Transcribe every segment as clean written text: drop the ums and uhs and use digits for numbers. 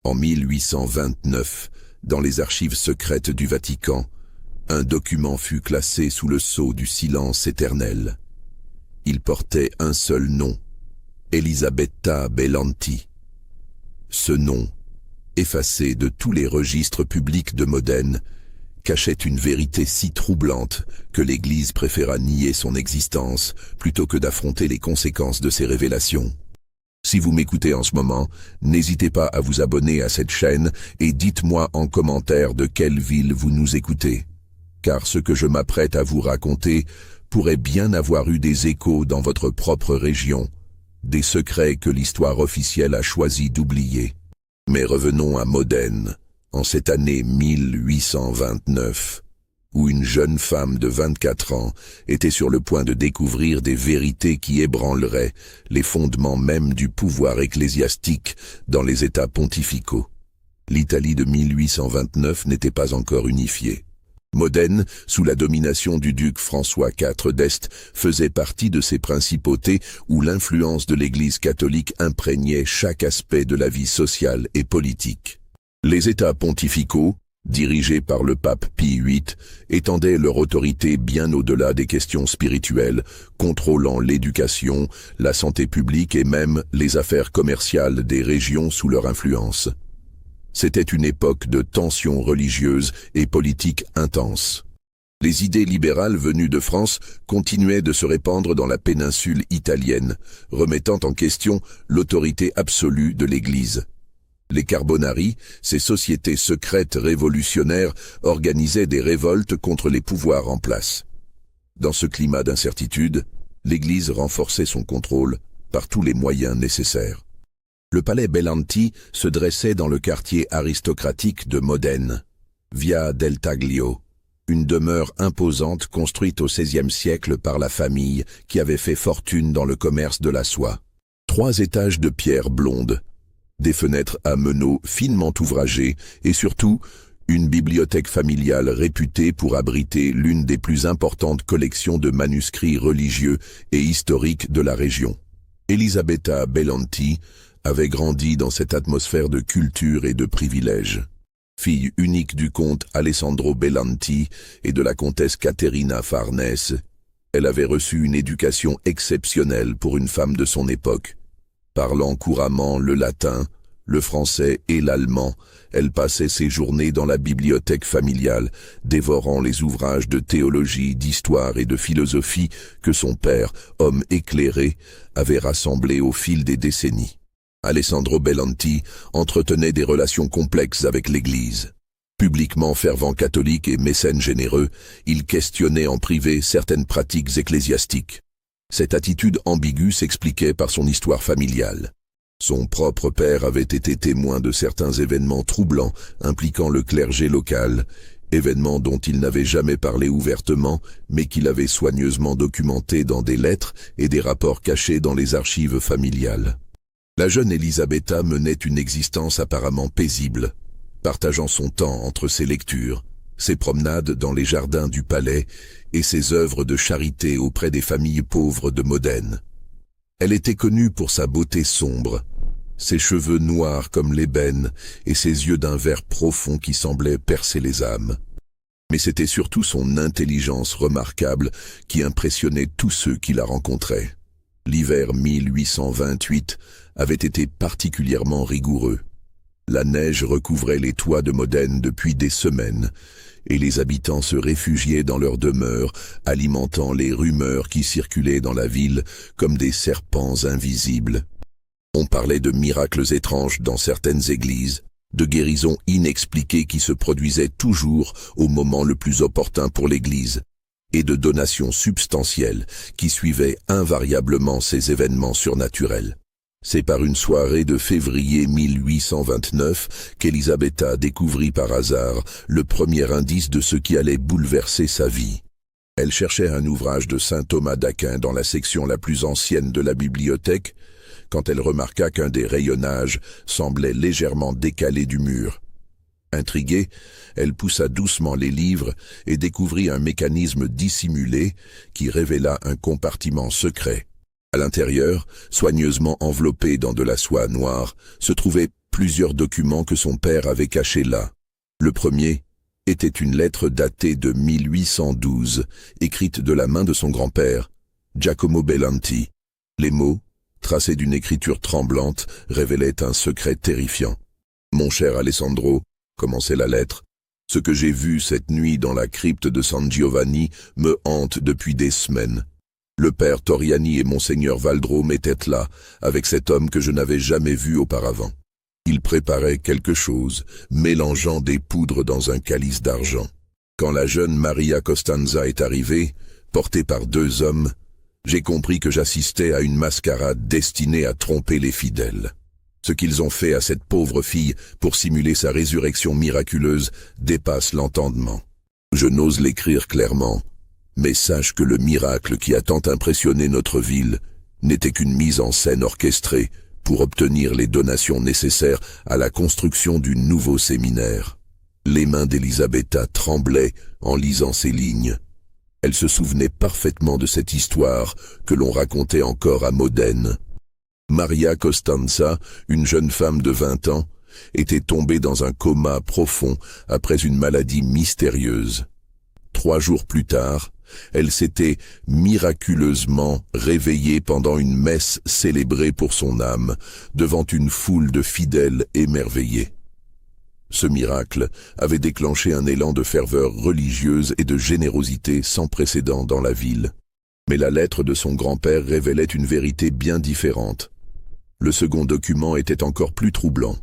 En 1829, dans les archives secrètes du Vatican, un document fut classé sous le sceau du silence éternel. Il portait un seul nom, Elisabetta Belanti. Ce nom, effacé de tous les registres publics de Modène, cachait une vérité si troublante que l'Église préféra nier son existence plutôt que d'affronter les conséquences de ses révélations. Si vous m'écoutez en ce moment, n'hésitez pas à vous abonner à cette chaîne et dites-moi en commentaire de quelle ville vous nous écoutez, car ce que je m'apprête à vous raconter pourrait bien avoir eu des échos dans votre propre région, des secrets que l'histoire officielle a choisi d'oublier. Mais revenons à Modène, en cette année 1829, où une jeune femme de 24 ans était sur le point de découvrir des vérités qui ébranleraient les fondements même du pouvoir ecclésiastique dans les États pontificaux. L'Italie de 1829 n'était pas encore unifiée. Modène, sous la domination du duc François IV d'Este, faisait partie de ces principautés où l'influence de l'Église catholique imprégnait chaque aspect de la vie sociale et politique. Les États pontificaux, dirigés par le pape Pie VIII, étendaient leur autorité bien au-delà des questions spirituelles, contrôlant l'éducation, la santé publique et même les affaires commerciales des régions sous leur influence. C'était une époque de tensions religieuses et politiques intenses. Les idées libérales venues de France continuaient de se répandre dans la péninsule italienne, remettant en question l'autorité absolue de l'Église. Les Carbonari, ces sociétés secrètes révolutionnaires, organisaient des révoltes contre les pouvoirs en place. Dans ce climat d'incertitude, l'Église renforçait son contrôle par tous les moyens nécessaires. Le palais Belanti se dressait dans le quartier aristocratique de Modène, Via del Taglio, une demeure imposante construite au XVIe siècle par la famille qui avait fait fortune dans le commerce de la soie. 3 étages de pierre blonde, des fenêtres à meneaux finement ouvragés et surtout une bibliothèque familiale réputée pour abriter l'une des plus importantes collections de manuscrits religieux et historiques de la région. Elisabetta Belanti avait grandi dans cette atmosphère de culture et de privilèges. Fille unique du comte Alessandro Belanti et de la comtesse Caterina Farnese, elle avait reçu une éducation exceptionnelle pour une femme de son époque. Parlant couramment le latin, le français et l'allemand, elle passait ses journées dans la bibliothèque familiale, dévorant les ouvrages de théologie, d'histoire et de philosophie que son père, homme éclairé, avait rassemblés au fil des décennies. Alessandro Belanti entretenait des relations complexes avec l'Église. Publiquement fervent catholique et mécène généreux, il questionnait en privé certaines pratiques ecclésiastiques. Cette attitude ambiguë s'expliquait par son histoire familiale. Son propre père avait été témoin de certains événements troublants impliquant le clergé local, événements dont il n'avait jamais parlé ouvertement, mais qu'il avait soigneusement documentés dans des lettres et des rapports cachés dans les archives familiales. La jeune Elisabetta menait une existence apparemment paisible, partageant son temps entre ses lectures, ses promenades dans les jardins du palais et ses œuvres de charité auprès des familles pauvres de Modène. Elle était connue pour sa beauté sombre, ses cheveux noirs comme l'ébène et ses yeux d'un vert profond qui semblaient percer les âmes. Mais c'était surtout son intelligence remarquable qui impressionnait tous ceux qui la rencontraient. L'hiver 1828 avait été particulièrement rigoureux. La neige recouvrait les toits de Modène depuis des semaines, et les habitants se réfugiaient dans leurs demeures, alimentant les rumeurs qui circulaient dans la ville comme des serpents invisibles. On parlait de miracles étranges dans certaines églises, de guérisons inexpliquées qui se produisaient toujours au moment le plus opportun pour l'Église, et de donations substantielles qui suivaient invariablement ces événements surnaturels. C'est par une soirée de février 1829 qu'Elisabetta découvrit par hasard le premier indice de ce qui allait bouleverser sa vie. Elle cherchait un ouvrage de saint Thomas d'Aquin dans la section la plus ancienne de la bibliothèque, quand elle remarqua qu'un des rayonnages semblait légèrement décalé du mur. Intriguée, elle poussa doucement les livres et découvrit un mécanisme dissimulé qui révéla un compartiment secret. À l'intérieur, soigneusement enveloppé dans de la soie noire, se trouvait plusieurs documents que son père avait cachés là. Le premier était une lettre datée de 1812, écrite de la main de son grand-père, Giacomo Bellanti. Les mots, tracés d'une écriture tremblante, révélaient un secret terrifiant. « Mon cher Alessandro », commençait la lettre, « ce que j'ai vu cette nuit dans la crypte de San Giovanni me hante depuis des semaines. Le père Toriani et monseigneur Valdrome étaient là, avec cet homme que je n'avais jamais vu auparavant. Il préparait quelque chose, mélangeant des poudres dans un calice d'argent. Quand la jeune Maria Costanza est arrivée, portée par deux hommes, j'ai compris que j'assistais à une mascarade destinée à tromper les fidèles. Ce qu'ils ont fait à cette pauvre fille pour simuler sa résurrection miraculeuse dépasse l'entendement. Je n'ose l'écrire clairement, mais sache que le miracle qui a tant impressionné notre ville n'était qu'une mise en scène orchestrée pour obtenir les donations nécessaires à la construction du nouveau séminaire. Les mains d'Elisabetta tremblaient en lisant ces lignes. Elle se souvenait parfaitement de cette histoire que l'on racontait encore à Modène. Maria Costanza, une jeune femme de 20 ans, était tombée dans un coma profond après une maladie mystérieuse. 3 jours plus tard, elle s'était miraculeusement réveillée pendant une messe célébrée pour son âme, devant une foule de fidèles émerveillés. Ce miracle avait déclenché un élan de ferveur religieuse et de générosité sans précédent dans la ville. Mais la lettre de son grand-père révélait une vérité bien différente. Le second document était encore plus troublant.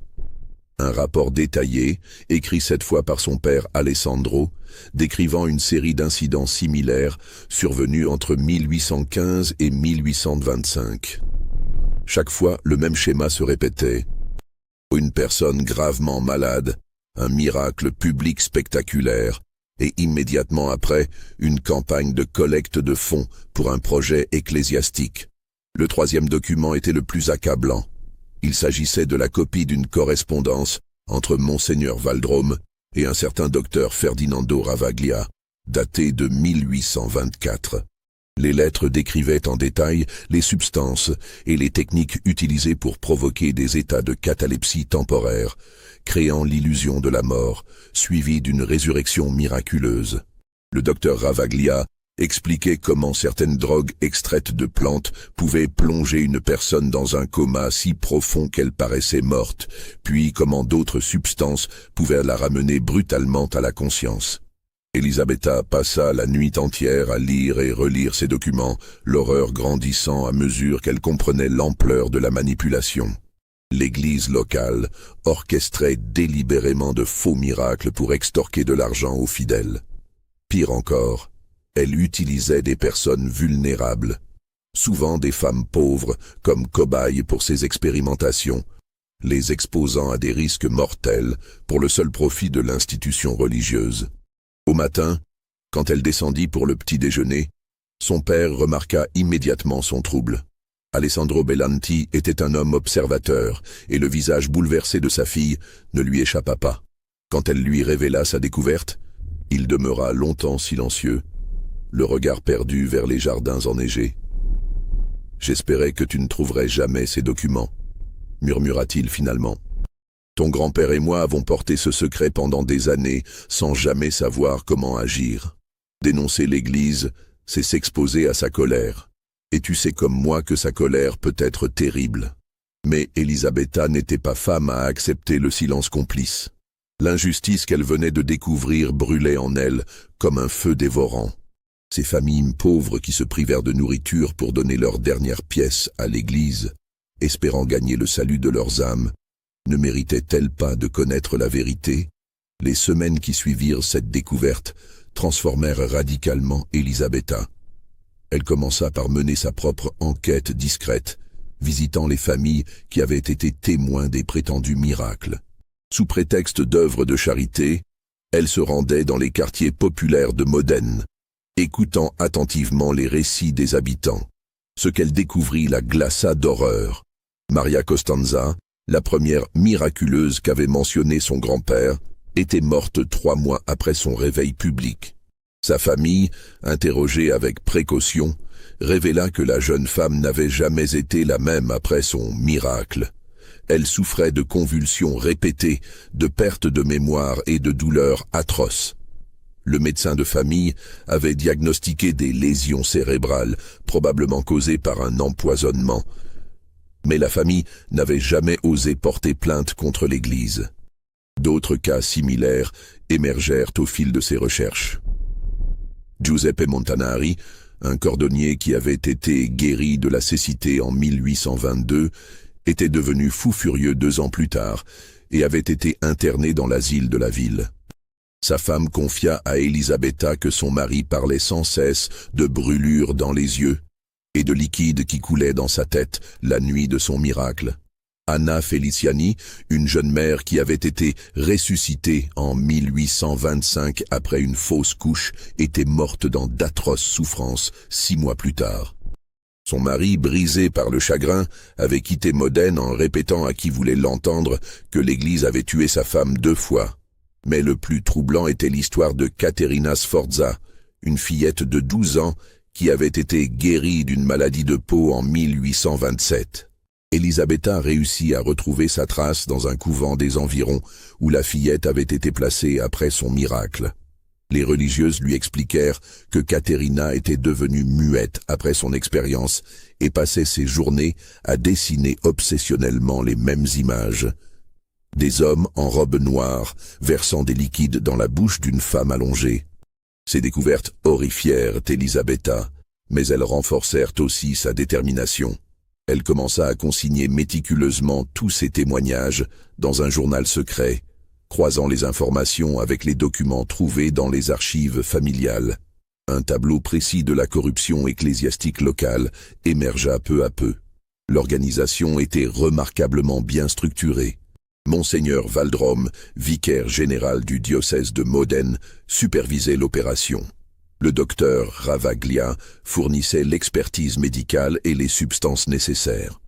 Un rapport détaillé, écrit cette fois par son père Alessandro, décrivant une série d'incidents similaires survenus entre 1815 et 1825. Chaque fois, le même schéma se répétait. Une personne gravement malade, un miracle public spectaculaire, et immédiatement après, une campagne de collecte de fonds pour un projet ecclésiastique. Le troisième document était le plus accablant. Il s'agissait de la copie d'une correspondance entre monseigneur Valdrome et un certain docteur Ferdinando Ravaglia, datée de 1824. Les lettres décrivaient en détail les substances et les techniques utilisées pour provoquer des états de catalepsie temporaire, créant l'illusion de la mort, suivie d'une résurrection miraculeuse. Le docteur Ravaglia expliquait comment certaines drogues extraites de plantes pouvaient plonger une personne dans un coma si profond qu'elle paraissait morte, puis comment d'autres substances pouvaient la ramener brutalement à la conscience. Elisabetta passa la nuit entière à lire et relire ces documents, l'horreur grandissant à mesure qu'elle comprenait l'ampleur de la manipulation. L'Église locale orchestrait délibérément de faux miracles pour extorquer de l'argent aux fidèles. Pire encore, elle utilisait des personnes vulnérables, souvent des femmes pauvres, comme cobayes pour ses expérimentations, les exposant à des risques mortels pour le seul profit de l'institution religieuse. Au matin, quand elle descendit pour le petit déjeuner, son père remarqua immédiatement son trouble. Alessandro Bellanti était un homme observateur, et le visage bouleversé de sa fille ne lui échappa pas. Quand elle lui révéla sa découverte, il demeura longtemps silencieux, le regard perdu vers les jardins enneigés. « J'espérais que tu ne trouverais jamais ces documents, » murmura-t-il finalement. « Ton grand-père et moi avons porté ce secret pendant des années sans jamais savoir comment agir. Dénoncer l'Église, c'est s'exposer à sa colère. Et tu sais comme moi que sa colère peut être terrible. » Mais Elisabetta n'était pas femme à accepter le silence complice. L'injustice qu'elle venait de découvrir brûlait en elle comme un feu dévorant. Ces familles pauvres qui se privèrent de nourriture pour donner leurs dernières pièces à l'Église, espérant gagner le salut de leurs âmes, ne méritaient-elles pas de connaître la vérité? Les semaines qui suivirent cette découverte transformèrent radicalement Elisabetta. Elle commença par mener sa propre enquête discrète, visitant les familles qui avaient été témoins des prétendus miracles. Sous prétexte d'œuvres de charité, elle se rendait dans les quartiers populaires de Modène, écoutant attentivement les récits des habitants. Ce qu'elle découvrit la glaça d'horreur. Maria Costanza, la première miraculeuse qu'avait mentionnée son grand-père, était morte 3 mois après son réveil public. Sa famille, interrogée avec précaution, révéla que la jeune femme n'avait jamais été la même après son miracle. Elle souffrait de convulsions répétées, de perte de mémoire et de douleurs atroces. Le médecin de famille avait diagnostiqué des lésions cérébrales, probablement causées par un empoisonnement. Mais la famille n'avait jamais osé porter plainte contre l'Église. D'autres cas similaires émergèrent au fil de ses recherches. Giuseppe Montanari, un cordonnier qui avait été guéri de la cécité en 1822, était devenu fou furieux 2 ans plus tard et avait été interné dans l'asile de la ville. Sa femme confia à Elisabetta que son mari parlait sans cesse de brûlures dans les yeux et de liquide qui coulait dans sa tête la nuit de son miracle. Anna Feliciani, une jeune mère qui avait été ressuscitée en 1825 après une fausse couche, était morte dans d'atroces souffrances 6 mois plus tard. Son mari, brisé par le chagrin, avait quitté Modène en répétant à qui voulait l'entendre que l'Église avait tué sa femme 2 fois. Mais le plus troublant était l'histoire de Caterina Sforza, une fillette de 12 ans qui avait été guérie d'une maladie de peau en 1827. Elisabetta réussit à retrouver sa trace dans un couvent des environs où la fillette avait été placée après son miracle. Les religieuses lui expliquèrent que Caterina était devenue muette après son expérience et passait ses journées à dessiner obsessionnellement les mêmes images. Des hommes en robe noire, versant des liquides dans la bouche d'une femme allongée. Ces découvertes horrifièrent Elisabetta, mais elles renforcèrent aussi sa détermination. Elle commença à consigner méticuleusement tous ses témoignages dans un journal secret, croisant les informations avec les documents trouvés dans les archives familiales. Un tableau précis de la corruption ecclésiastique locale émergea peu à peu. L'organisation était remarquablement bien structurée. Monseigneur Valdrome, vicaire général du diocèse de Modène, supervisait l'opération. Le docteur Ravaglia fournissait l'expertise médicale et les substances nécessaires.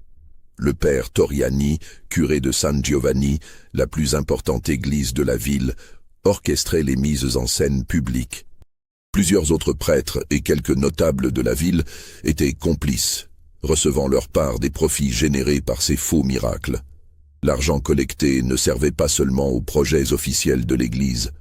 Le père Toriani, curé de San Giovanni, la plus importante église de la ville, orchestrait les mises en scène publiques. Plusieurs autres prêtres et quelques notables de la ville étaient complices, recevant leur part des profits générés par ces faux miracles. L'argent collecté ne servait pas seulement aux projets officiels de l'Église.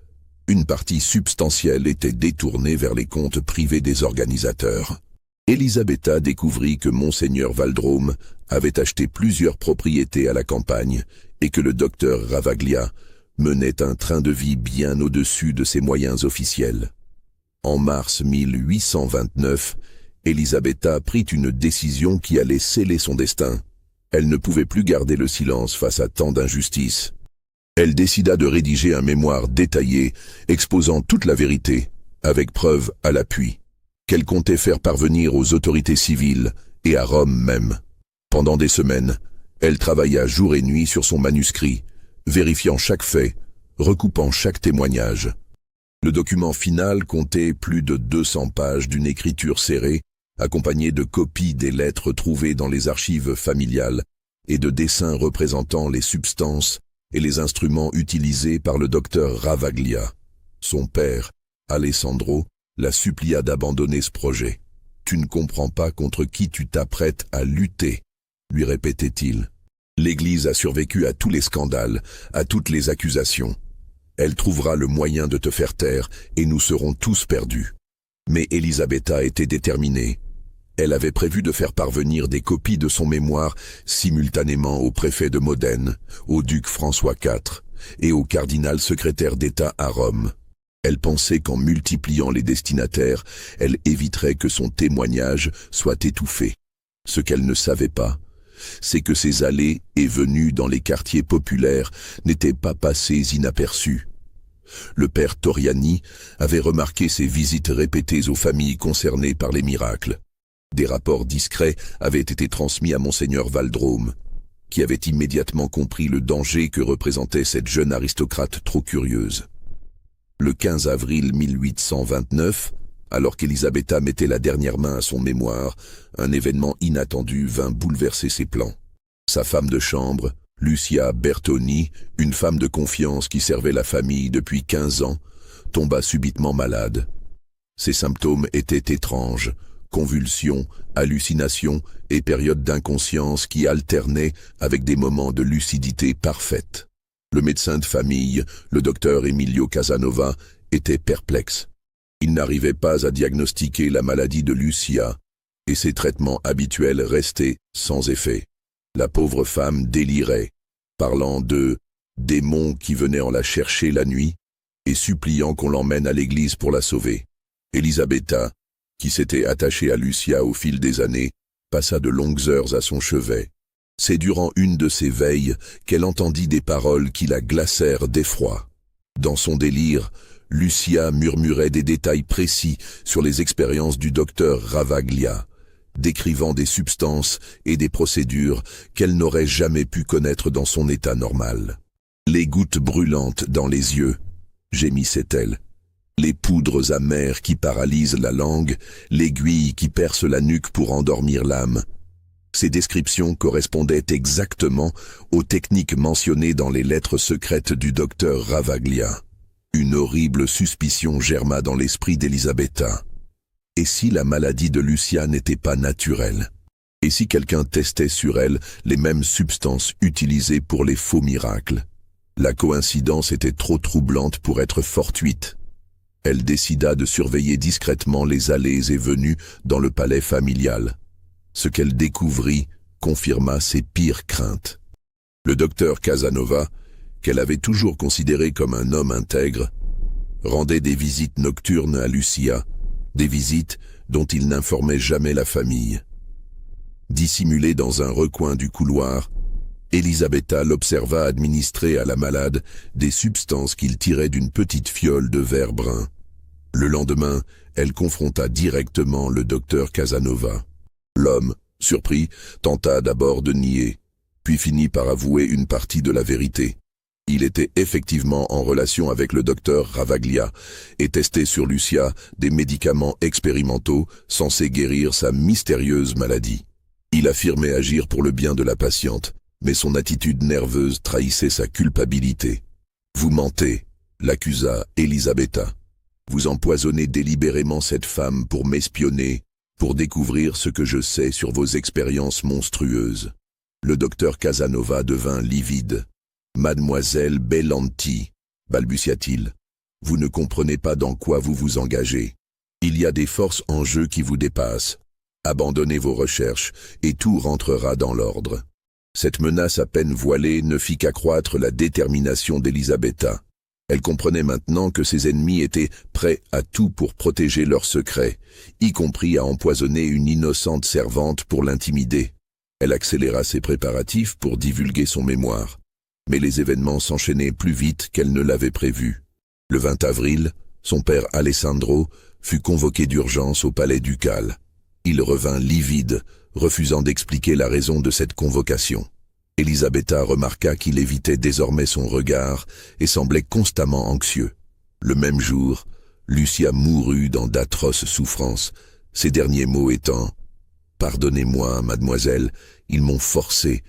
Une partie substantielle était détournée vers les comptes privés des organisateurs. Elisabetta découvrit que Monseigneur Valdrome avait acheté plusieurs propriétés à la campagne et que le docteur Ravaglia menait un train de vie bien au-dessus de ses moyens officiels. En mars 1829, Elisabetta prit une décision qui allait sceller son destin. Elle ne pouvait plus garder le silence face à tant d'injustices. Elle décida de rédiger un mémoire détaillé, exposant toute la vérité, avec preuves à l'appui, qu'elle comptait faire parvenir aux autorités civiles et à Rome même. Pendant des semaines, elle travailla jour et nuit sur son manuscrit, vérifiant chaque fait, recoupant chaque témoignage. Le document final comptait plus de 200 pages d'une écriture serrée, accompagnée de copies des lettres trouvées dans les archives familiales et de dessins représentant les substances et les instruments utilisés par le docteur Ravaglia. Son père, Alessandro, la supplia d'abandonner ce projet. « Tu ne comprends pas contre qui tu t'apprêtes à lutter », lui répétait-il. L'Église a survécu à tous les scandales, à toutes les accusations. Elle trouvera le moyen de te faire taire et nous serons tous perdus. Mais Elisabetta était déterminée. Elle avait prévu de faire parvenir des copies de son mémoire simultanément au préfet de Modène, au duc François IV et au cardinal secrétaire d'État à Rome. Elle pensait qu'en multipliant les destinataires, elle éviterait que son témoignage soit étouffé. Ce qu'elle ne savait pas, c'est que ses allées et venues dans les quartiers populaires n'étaient pas passées inaperçues. Le père Toriani avait remarqué ces visites répétées aux familles concernées par les miracles. Des rapports discrets avaient été transmis à Monseigneur Valdrome, qui avait immédiatement compris le danger que représentait cette jeune aristocrate trop curieuse. Le 15 avril 1829, alors qu'Elisabetta mettait la dernière main à son mémoire, un événement inattendu vint bouleverser ses plans. Sa femme de chambre, Lucia Bertoni, une femme de confiance qui servait la famille depuis 15 ans, tomba subitement malade. Ses symptômes étaient étranges, convulsions, hallucinations et périodes d'inconscience qui alternaient avec des moments de lucidité parfaite. Le médecin de famille, le docteur Emilio Casanova, était perplexe. Il n'arrivait pas à diagnostiquer la maladie de Lucia, et ses traitements habituels restaient sans effet. La pauvre femme délirait, parlant de démons qui venaient en la chercher la nuit et suppliant qu'on l'emmène à l'église pour la sauver. Elisabetta, qui s'était attachée à Lucia au fil des années, passa de longues heures à son chevet. C'est durant une de ces veilles qu'elle entendit des paroles qui la glacèrent d'effroi. Dans son délire, Lucia murmurait des détails précis sur les expériences du docteur Ravaglia, décrivant des substances et des procédures qu'elle n'aurait jamais pu connaître dans son état normal. Les gouttes brûlantes dans les yeux, gémissait-elle. Les poudres amères qui paralysent la langue, l'aiguille qui perce la nuque pour endormir l'âme. Ces descriptions correspondaient exactement aux techniques mentionnées dans les lettres secrètes du docteur Ravaglia. Une horrible suspicion germa dans l'esprit d'Elisabetta. Et si la maladie de Lucia n'était pas naturelle? Et si quelqu'un testait sur elle les mêmes substances utilisées pour les faux miracles? La coïncidence était trop troublante pour être fortuite. Elle décida de surveiller discrètement les allées et venues dans le palais familial. Ce qu'elle découvrit confirma ses pires craintes. Le docteur Casanova, qu'elle avait toujours considéré comme un homme intègre, rendait des visites nocturnes à Lucia, des visites dont il n'informait jamais la famille. Dissimulée dans un recoin du couloir, Elisabetta l'observa administrer à la malade des substances qu'il tirait d'une petite fiole de verre brun. Le lendemain, elle confronta directement le docteur Casanova. L'homme, surpris, tenta d'abord de nier, puis finit par avouer une partie de la vérité. Il était effectivement en relation avec le docteur Ravaglia et testait sur Lucia des médicaments expérimentaux censés guérir sa mystérieuse maladie. Il affirmait agir pour le bien de la patiente, mais son attitude nerveuse trahissait sa culpabilité. « Vous mentez », l'accusa Elisabetta. « Vous empoisonnez délibérément cette femme pour m'espionner, pour découvrir ce que je sais sur vos expériences monstrueuses. » Le docteur Casanova devint livide. « Mademoiselle Bellanti, balbutia-t-il, vous ne comprenez pas dans quoi vous vous engagez. Il y a des forces en jeu qui vous dépassent. Abandonnez vos recherches et tout rentrera dans l'ordre. » Cette menace à peine voilée ne fit qu'accroître la détermination d'Elisabetta. Elle comprenait maintenant que ses ennemis étaient prêts à tout pour protéger leurs secrets, y compris à empoisonner une innocente servante pour l'intimider. Elle accéléra ses préparatifs pour divulguer son mémoire. Mais les événements s'enchaînaient plus vite qu'elle ne l'avait prévu. Le 20 avril, son père Alessandro fut convoqué d'urgence au palais ducal. Il revint livide, refusant d'expliquer la raison de cette convocation. Elisabetta remarqua qu'il évitait désormais son regard et semblait constamment anxieux. Le même jour, Lucia mourut dans d'atroces souffrances, ses derniers mots étant « Pardonnez-moi, mademoiselle, ils m'ont forcé. »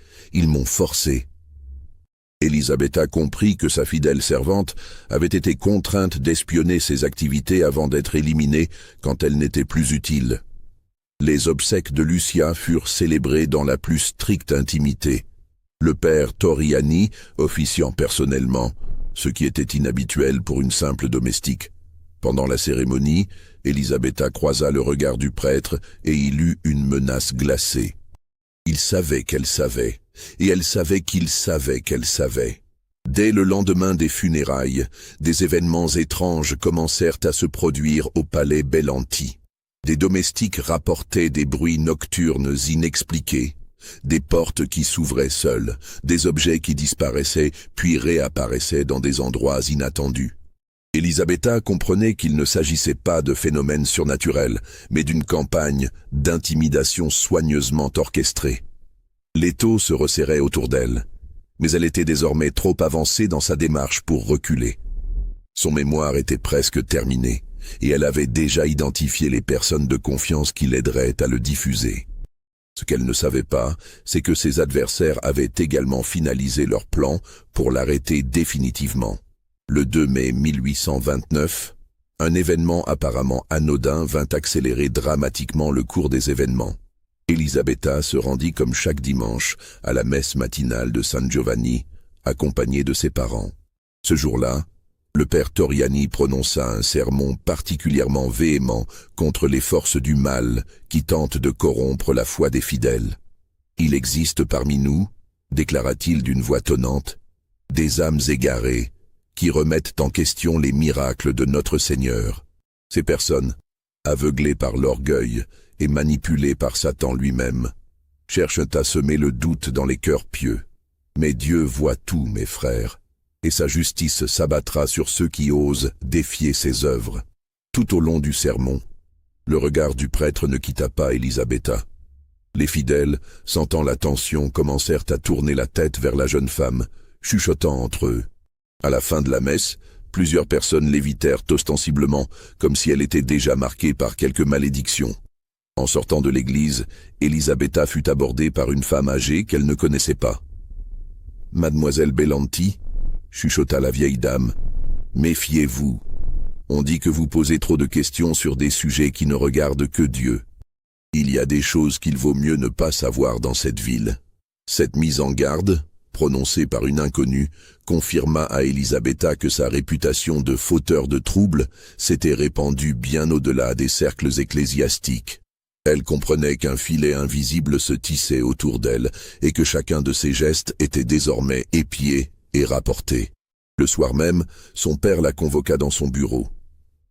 Elisabetta comprit que sa fidèle servante avait été contrainte d'espionner ses activités avant d'être éliminée quand elle n'était plus utile. Les obsèques de Lucia furent célébrées dans la plus stricte intimité. Le père Torriani officiant personnellement, ce qui était inhabituel pour une simple domestique. Pendant la cérémonie, Elisabetta croisa le regard du prêtre et y lut une menace glacée. Il savait qu'elle savait, et elle savait qu'il savait qu'elle savait. Dès le lendemain des funérailles, des événements étranges commencèrent à se produire au palais Bellanti. Des domestiques rapportaient des bruits nocturnes inexpliqués, des portes qui s'ouvraient seules, des objets qui disparaissaient puis réapparaissaient dans des endroits inattendus. Elisabetta comprenait qu'il ne s'agissait pas de phénomènes surnaturels, mais d'une campagne d'intimidation soigneusement orchestrée. L'étau se resserrait autour d'elle, mais elle était désormais trop avancée dans sa démarche pour reculer. Son mémoire était presque terminé, et elle avait déjà identifié les personnes de confiance qui l'aideraient à le diffuser. Ce qu'elle ne savait pas, c'est que ses adversaires avaient également finalisé leur plan pour l'arrêter définitivement. Le 2 mai 1829, Un événement apparemment anodin vint accélérer dramatiquement le cours des événements. Elisabetta se rendit comme chaque dimanche à la messe matinale de San Giovanni, accompagnée de ses parents. Ce jour-là, le père Toriani prononça un sermon particulièrement véhément contre les forces du mal qui tentent de corrompre la foi des fidèles. « Il existe parmi nous, déclara-t-il d'une voix tonnante, des âmes égarées qui remettent en question les miracles de notre Seigneur. Ces personnes, aveuglées par l'orgueil et manipulées par Satan lui-même, cherchent à semer le doute dans les cœurs pieux. Mais Dieu voit tout, mes frères, et sa justice s'abattra sur ceux qui osent défier ses œuvres. » Tout au long du sermon, le regard du prêtre ne quitta pas Elisabetta. Les fidèles, sentant la tension, commencèrent à tourner la tête vers la jeune femme, chuchotant entre eux. À la fin de la messe, plusieurs personnes l'évitèrent ostensiblement, comme si elle était déjà marquée par quelque malédiction. En sortant de l'église, Elisabetta fut abordée par une femme âgée qu'elle ne connaissait pas. « Mademoiselle Bellanti » chuchota la vieille dame, « méfiez-vous. On dit que vous posez trop de questions sur des sujets qui ne regardent que Dieu. Il y a des choses qu'il vaut mieux ne pas savoir dans cette ville. » Cette mise en garde, prononcée par une inconnue, confirma à Elisabetta que sa réputation de fauteur de troubles s'était répandue bien au-delà des cercles ecclésiastiques. Elle comprenait qu'un filet invisible se tissait autour d'elle et que chacun de ses gestes était désormais épié et rapporté. Le soir même, son père la convoqua dans son bureau.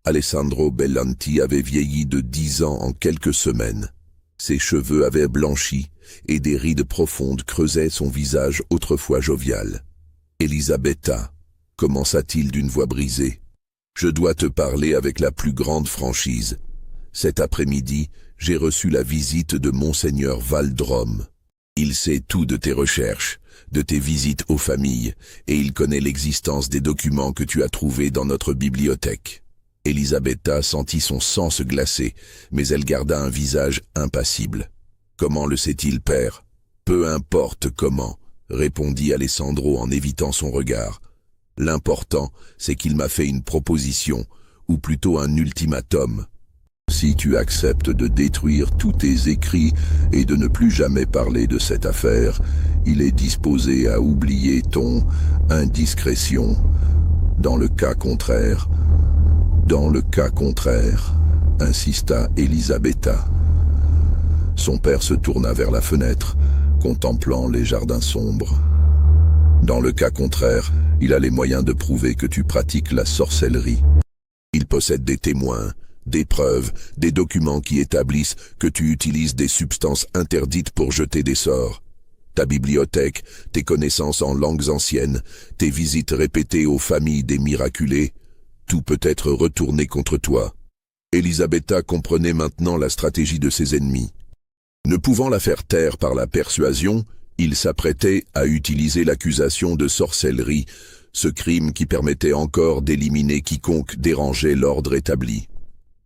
Alessandro Bellanti avait vieilli de 10 ans en quelques semaines. Ses cheveux avaient blanchi et des rides profondes creusaient son visage autrefois jovial. « Elisabetta, commença-t-il d'une voix brisée, je dois te parler avec la plus grande franchise. Cet après-midi, j'ai reçu la visite de Monseigneur Valdrome. Il sait tout de tes recherches, de tes visites aux familles, et il connaît l'existence des documents que tu as trouvés dans notre bibliothèque. » Elisabetta sentit son sang se glacer, mais elle garda un visage impassible. « Comment le sait-il, père ?»« Peu importe comment, » répondit Alessandro en évitant son regard. « L'important, c'est qu'il m'a fait une proposition, ou plutôt un ultimatum. Si tu acceptes de détruire tous tes écrits et de ne plus jamais parler de cette affaire, il est disposé à oublier ton indiscrétion. Dans le cas contraire, insista Elisabetta. Son père se tourna vers la fenêtre, contemplant les jardins sombres. Dans le cas contraire, il a les moyens de prouver que tu pratiques la sorcellerie. Il possède des témoins, des preuves, des documents qui établissent que tu utilises des substances interdites pour jeter des sorts. Ta bibliothèque, tes connaissances en langues anciennes, tes visites répétées aux familles des miraculés, tout peut être retourné contre toi. » Elisabetta comprenait maintenant la stratégie de ses ennemis. Ne pouvant la faire taire par la persuasion, il s'apprêtait à utiliser l'accusation de sorcellerie, ce crime qui permettait encore d'éliminer quiconque dérangeait l'ordre établi.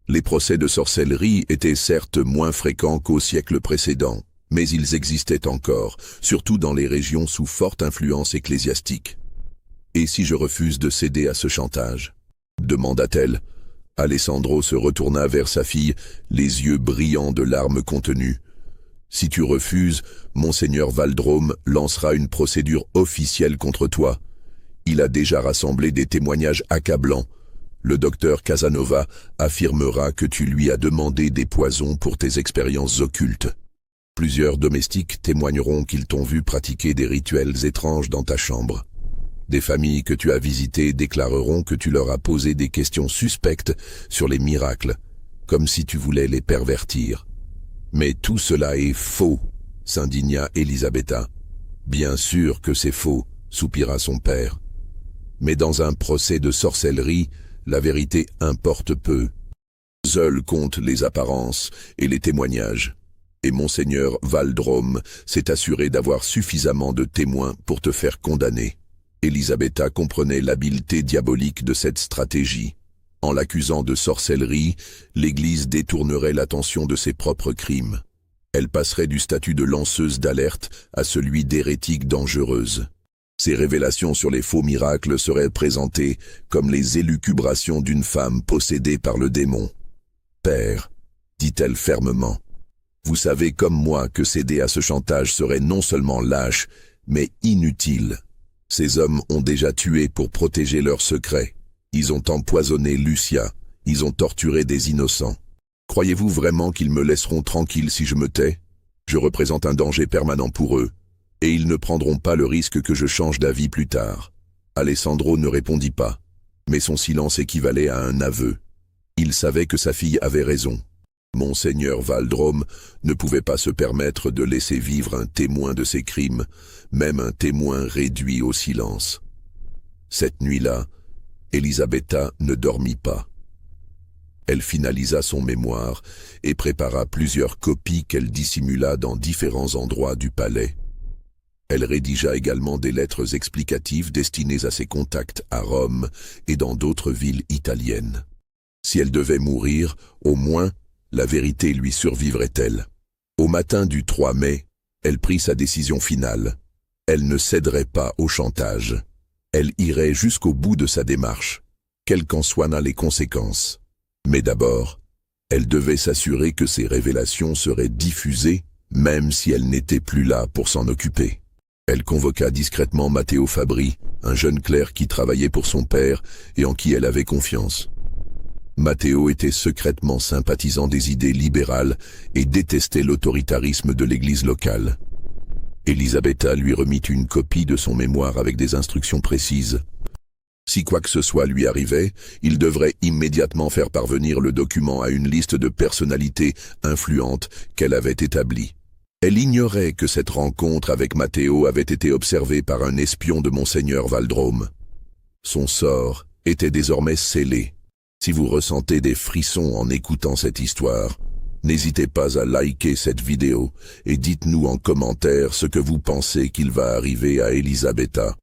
Les procès de sorcellerie étaient certes moins fréquents qu'au siècle précédent, mais ils existaient encore, surtout dans les régions sous forte influence ecclésiastique. « Et si je refuse de céder à ce chantage ?» demanda-t-elle. Alessandro se retourna vers sa fille, les yeux brillants de larmes contenues. « Si tu refuses, Monseigneur Valdrome lancera une procédure officielle contre toi. Il a déjà rassemblé des témoignages accablants. Le docteur Casanova affirmera que tu lui as demandé des poisons pour tes expériences occultes. Plusieurs domestiques témoigneront qu'ils t'ont vu pratiquer des rituels étranges dans ta chambre. Des familles que tu as visitées déclareront que tu leur as posé des questions suspectes sur les miracles, comme si tu voulais les pervertir. Mais tout cela est faux, s'indigna Elisabetta. Bien sûr que c'est faux, soupira son père. Mais dans un procès de sorcellerie, la vérité importe peu. Seuls comptent les apparences et les témoignages. Et Monseigneur Valdrome s'est assuré d'avoir suffisamment de témoins pour te faire condamner. » Elisabetta comprenait l'habileté diabolique de cette stratégie. En l'accusant de sorcellerie, l'Église détournerait l'attention de ses propres crimes. Elle passerait du statut de lanceuse d'alerte à celui d'hérétique dangereuse. Ces révélations sur les faux miracles seraient présentées comme les élucubrations d'une femme possédée par le démon. « Père, dit-elle fermement, vous savez comme moi que céder à ce chantage serait non seulement lâche, mais inutile. Ces hommes ont déjà tué pour protéger leurs secrets. Ils ont empoisonné Lucia, ils ont torturé des innocents. Croyez-vous vraiment qu'ils me laisseront tranquille si je me tais? Je représente un danger permanent pour eux, et ils ne prendront pas le risque que je change d'avis plus tard. » Alessandro ne répondit pas, mais son silence équivalait à un aveu. Il savait que sa fille avait raison. Monseigneur Valdrome ne pouvait pas se permettre de laisser vivre un témoin de ses crimes, même un témoin réduit au silence. Cette nuit-là, Elisabetta ne dormit pas. Elle finalisa son mémoire et prépara plusieurs copies qu'elle dissimula dans différents endroits du palais. Elle rédigea également des lettres explicatives destinées à ses contacts à Rome et dans d'autres villes italiennes. Si elle devait mourir, au moins, la vérité lui survivrait-elle. Au matin du 3 mai, elle prit sa décision finale. Elle ne céderait pas au chantage. Elle irait jusqu'au bout de sa démarche, quelles qu'en soient les conséquences. Mais d'abord, elle devait s'assurer que ces révélations seraient diffusées, même si elle n'était plus là pour s'en occuper. Elle convoqua discrètement Matteo Fabri, un jeune clerc qui travaillait pour son père et en qui elle avait confiance. Matteo était secrètement sympathisant des idées libérales et détestait l'autoritarisme de l'église locale. Elisabetta lui remit une copie de son mémoire avec des instructions précises. Si quoi que ce soit lui arrivait, il devrait immédiatement faire parvenir le document à une liste de personnalités influentes qu'elle avait établie. Elle ignorait que cette rencontre avec Matteo avait été observée par un espion de Monseigneur Valdrome. Son sort était désormais scellé. Si vous ressentez des frissons en écoutant cette histoire, n'hésitez pas à liker cette vidéo et dites-nous en commentaire ce que vous pensez qu'il va arriver à Elisabetta,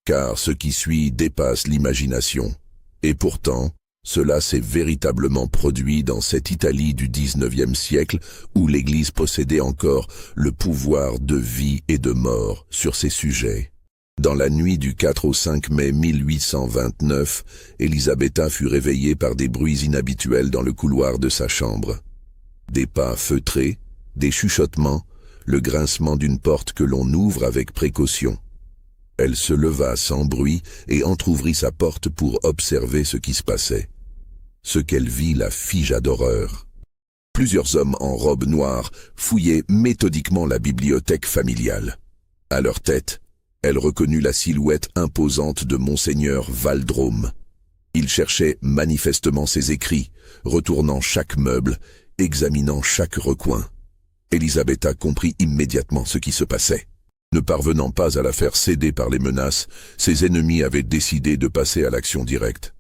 car ce qui suit dépasse l'imagination. Et pourtant, cela s'est véritablement produit dans cette Italie du XIXe siècle où l'Église possédait encore le pouvoir de vie et de mort sur ces sujets. Dans la nuit du 4 au 5 mai 1829, Elisabetta fut réveillée par des bruits inhabituels dans le couloir de sa chambre. Des pas feutrés, des chuchotements, le grincement d'une porte que l'on ouvre avec précaution. Elle se leva sans bruit et entr'ouvrit sa porte pour observer ce qui se passait. Ce qu'elle vit la figea d'horreur. Plusieurs hommes en robe noire fouillaient méthodiquement la bibliothèque familiale. À leur tête, elle reconnut la silhouette imposante de Monseigneur Valdrome. Il cherchait manifestement ses écrits, retournant chaque meuble, examinant chaque recoin. Elisabetta comprit immédiatement ce qui se passait. Ne parvenant pas à la faire céder par les menaces, ses ennemis avaient décidé de passer à l'action directe.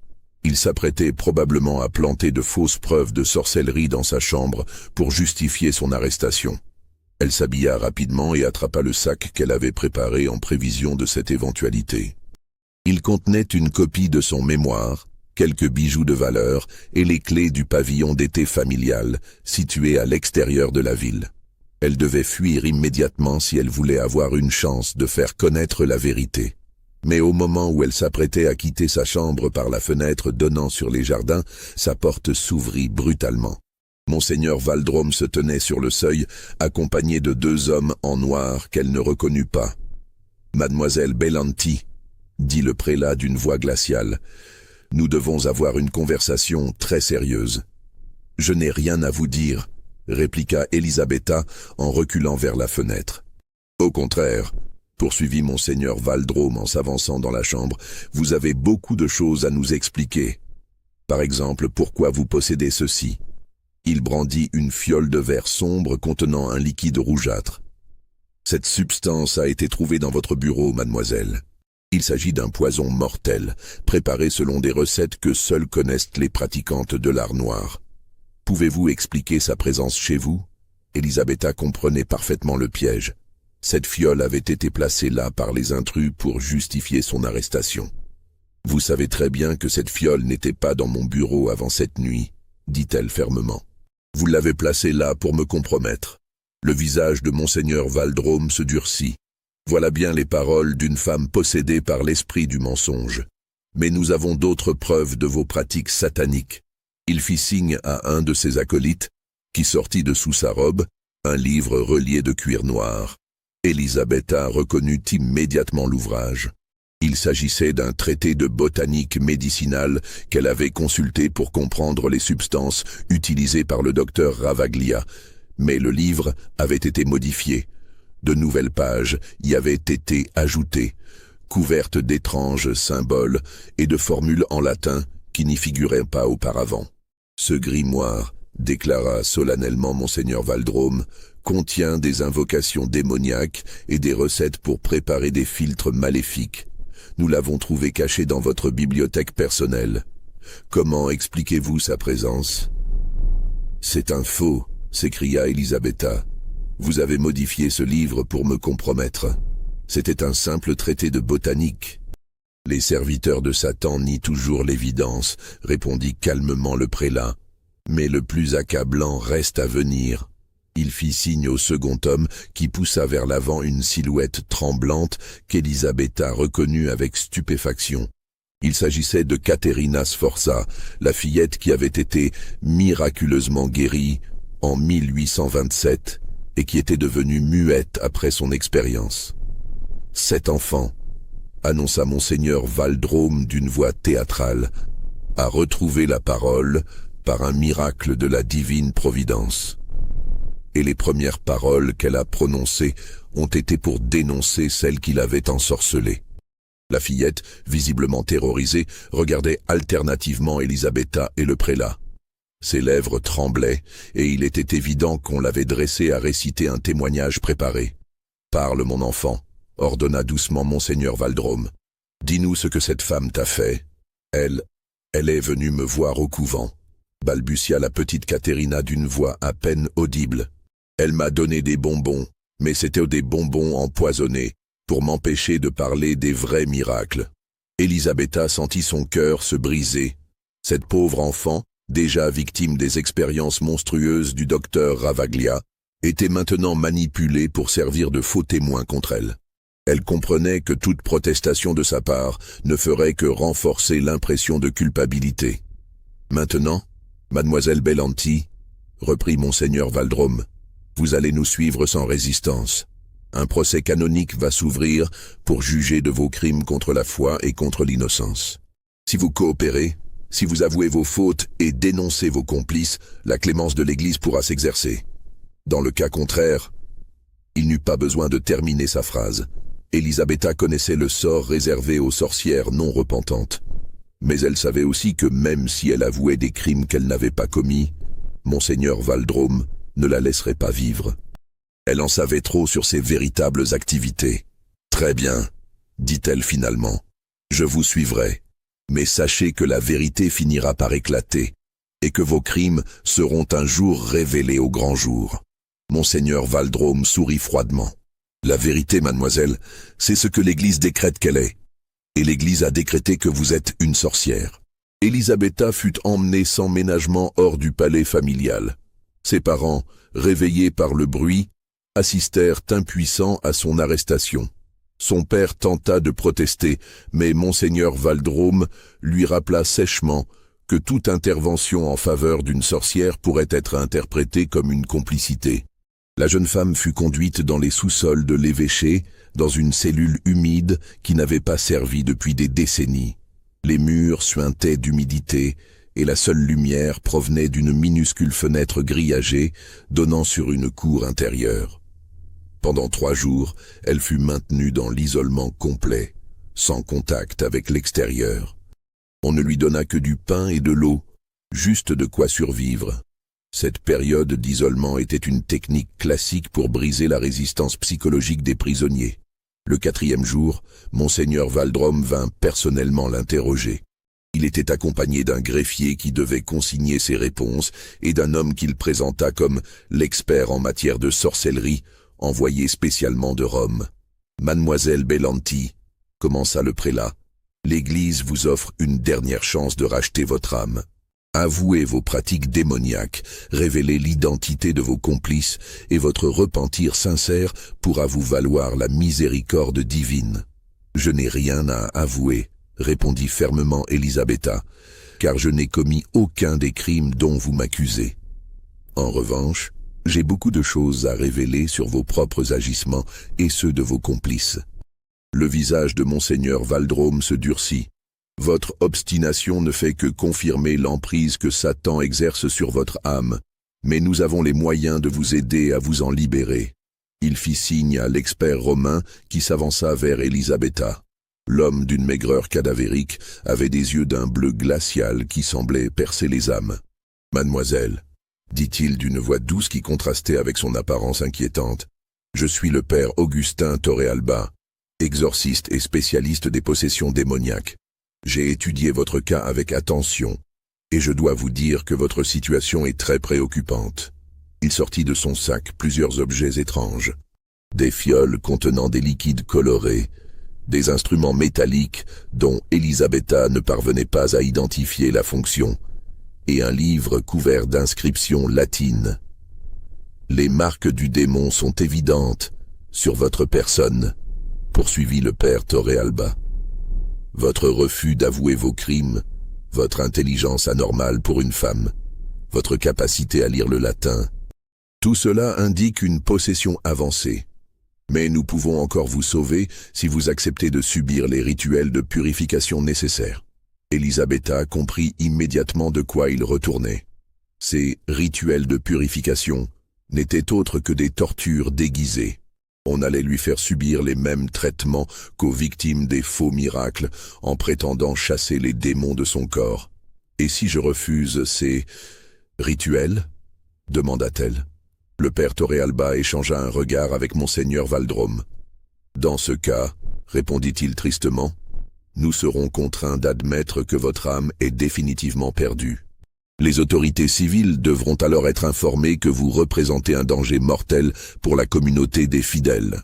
Ils s'apprêtaient probablement à planter de fausses preuves de sorcellerie dans sa chambre pour justifier son arrestation. Elle s'habilla rapidement et attrapa le sac qu'elle avait préparé en prévision de cette éventualité. Il contenait une copie de son mémoire, quelques bijoux de valeur et les clés du pavillon d'été familial, situé à l'extérieur de la ville. Elle devait fuir immédiatement si elle voulait avoir une chance de faire connaître la vérité. Mais au moment où elle s'apprêtait à quitter sa chambre par la fenêtre donnant sur les jardins, sa porte s'ouvrit brutalement. Monseigneur Valdrome se tenait sur le seuil, accompagné de deux hommes en noir qu'elle ne reconnut pas. « Mademoiselle Bellanti », dit le prélat d'une voix glaciale, « nous devons avoir une conversation très sérieuse. »« Je n'ai rien à vous dire », répliqua Elisabetta en reculant vers la fenêtre. « Au contraire, » poursuivit Monseigneur Valdrome en s'avançant dans la chambre, « vous avez beaucoup de choses à nous expliquer. Par exemple, pourquoi vous possédez ceci ?» Il brandit une fiole de verre sombre contenant un liquide rougeâtre. « Cette substance a été trouvée dans votre bureau, mademoiselle. Il s'agit d'un poison mortel, préparé selon des recettes que seules connaissent les pratiquantes de l'art noir. Pouvez-vous expliquer sa présence chez vous ?» Elisabetta comprenait parfaitement le piège. Cette fiole avait été placée là par les intrus pour justifier son arrestation. « Vous savez très bien que cette fiole n'était pas dans mon bureau avant cette nuit, » dit-elle fermement. « Vous l'avez placée là pour me compromettre. » Le visage de Monseigneur Valdrome se durcit. Voilà bien les paroles d'une femme possédée par l'esprit du mensonge. Mais nous avons d'autres preuves de vos pratiques sataniques. Il fit signe à un de ses acolytes, qui sortit de sous sa robe, un livre relié de cuir noir. Elisabetta reconnut immédiatement l'ouvrage. Il s'agissait d'un traité de botanique médicinale qu'elle avait consulté pour comprendre les substances utilisées par le docteur Ravaglia, mais le livre avait été modifié. De nouvelles pages y avaient été ajoutées, couvertes d'étranges symboles et de formules en latin qui n'y figuraient pas auparavant. Ce grimoire, déclara solennellement Monseigneur Valdrome, contient des invocations démoniaques et des recettes pour préparer des filtres maléfiques. Nous l'avons trouvé caché dans votre bibliothèque personnelle. Comment expliquez-vous sa présence? C'est un faux, s'écria Elisabetta. Vous avez modifié ce livre pour me compromettre. C'était un simple traité de botanique. Les serviteurs de Satan nient toujours l'évidence, répondit calmement le prélat. Mais le plus accablant reste à venir. Il fit signe au second homme qui poussa vers l'avant une silhouette tremblante qu'Elisabetta reconnut avec stupéfaction. Il s'agissait de Caterina Sforza, la fillette qui avait été miraculeusement guérie en 1827 et qui était devenue muette après son expérience. Cet enfant, annonça Monseigneur Valdrome d'une voix théâtrale, a retrouvé la parole par un miracle de la divine providence. Et les premières paroles qu'elle a prononcées ont été pour dénoncer celle qui l'avait ensorcelée. La fillette, visiblement terrorisée, regardait alternativement Elisabetta et le prélat. Ses lèvres tremblaient, et il était évident qu'on l'avait dressée à réciter un témoignage préparé. « Parle, mon enfant », ordonna doucement Monseigneur Valdrome. « Dis-nous ce que cette femme t'a fait. Elle est venue me voir au couvent. » balbutia la petite Caterina d'une voix à peine audible. Elle m'a donné des bonbons, mais c'étaient des bonbons empoisonnés, pour m'empêcher de parler des vrais miracles. Elisabetta sentit son cœur se briser. Cette pauvre enfant, déjà victime des expériences monstrueuses du docteur Ravaglia, était maintenant manipulée pour servir de faux témoin contre elle. Elle comprenait que toute protestation de sa part ne ferait que renforcer l'impression de culpabilité. Maintenant, Mademoiselle Bellanti, reprit Monseigneur Valdrome, vous allez nous suivre sans résistance. Un procès canonique va s'ouvrir pour juger de vos crimes contre la foi et contre l'innocence. Si vous coopérez, si vous avouez vos fautes et dénoncez vos complices, la clémence de l'Église pourra s'exercer. Dans le cas contraire, il n'eut pas besoin de terminer sa phrase. Elisabetta connaissait le sort réservé aux sorcières non repentantes. Mais elle savait aussi que même si elle avouait des crimes qu'elle n'avait pas commis, Monseigneur Valdrome ne la laisserait pas vivre. Elle en savait trop sur ses véritables activités. « Très bien, dit-elle finalement, je vous suivrai, mais sachez que la vérité finira par éclater, et que vos crimes seront un jour révélés au grand jour. » Monseigneur Valdrome sourit froidement. « La vérité, mademoiselle, c'est ce que l'Église décrète qu'elle est. Et l'Église a décrété que vous êtes une sorcière. » Elisabetta fut emmenée sans ménagement hors du palais familial. Ses parents, réveillés par le bruit, assistèrent impuissants à son arrestation. Son père tenta de protester, mais Monseigneur Valdrome lui rappela sèchement que toute intervention en faveur d'une sorcière pourrait être interprétée comme une complicité. La jeune femme fut conduite dans les sous-sols de l'évêché, dans une cellule humide qui n'avait pas servi depuis des décennies. Les murs suintaient d'humidité, et la seule lumière provenait d'une minuscule fenêtre grillagée donnant sur une cour intérieure. Pendant 3 jours, elle fut maintenue dans l'isolement complet, sans contact avec l'extérieur. On ne lui donna que du pain et de l'eau, juste de quoi survivre. Cette période d'isolement était une technique classique pour briser la résistance psychologique des prisonniers. Le 4e jour, Monseigneur Valdrome vint personnellement l'interroger. Il était accompagné d'un greffier qui devait consigner ses réponses et d'un homme qu'il présenta comme l'expert en matière de sorcellerie, envoyé spécialement de Rome. « Mademoiselle Bellanti, commença le prélat, l'Église vous offre une dernière chance de racheter votre âme. Avouez vos pratiques démoniaques, révélez l'identité de vos complices et votre repentir sincère pourra vous valoir la miséricorde divine. Je n'ai rien à avouer, répondit fermement Elisabetta, car je n'ai commis aucun des crimes dont vous m'accusez. En revanche, j'ai beaucoup de choses à révéler sur vos propres agissements et ceux de vos complices. Le visage de Monseigneur Valdrome se durcit. Votre obstination ne fait que confirmer l'emprise que Satan exerce sur votre âme, mais nous avons les moyens de vous aider à vous en libérer. Il fit signe à l'expert romain qui s'avança vers Elisabetta. L'homme d'une maigreur cadavérique avait des yeux d'un bleu glacial qui semblait percer les âmes. « Mademoiselle, dit-il d'une voix douce qui contrastait avec son apparence inquiétante, je suis le père Augustin Torrealba, exorciste et spécialiste des possessions démoniaques. J'ai étudié votre cas avec attention, et je dois vous dire que votre situation est très préoccupante. » Il sortit de son sac plusieurs objets étranges. Des fioles contenant des liquides colorés, des instruments métalliques dont Elisabetta ne parvenait pas à identifier la fonction, et un livre couvert d'inscriptions latines. « Les marques du démon sont évidentes sur votre personne, » poursuivit le père Torrealba. « Votre refus d'avouer vos crimes, votre intelligence anormale pour une femme, votre capacité à lire le latin, tout cela indique une possession avancée. Mais nous pouvons encore vous sauver si vous acceptez de subir les rituels de purification nécessaires. » Elisabetta comprit immédiatement de quoi il retournait. Ces rituels de purification n'étaient autres que des tortures déguisées. On allait lui faire subir les mêmes traitements qu'aux victimes des faux miracles en prétendant chasser les démons de son corps. « Et si je refuse ces rituels ?» demanda-t-elle. Le père Torrealba échangea un regard avec Monseigneur Valdrome. « Dans ce cas, répondit-il tristement, nous serons contraints d'admettre que votre âme est définitivement perdue. Les autorités civiles devront alors être informées que vous représentez un danger mortel pour la communauté des fidèles. »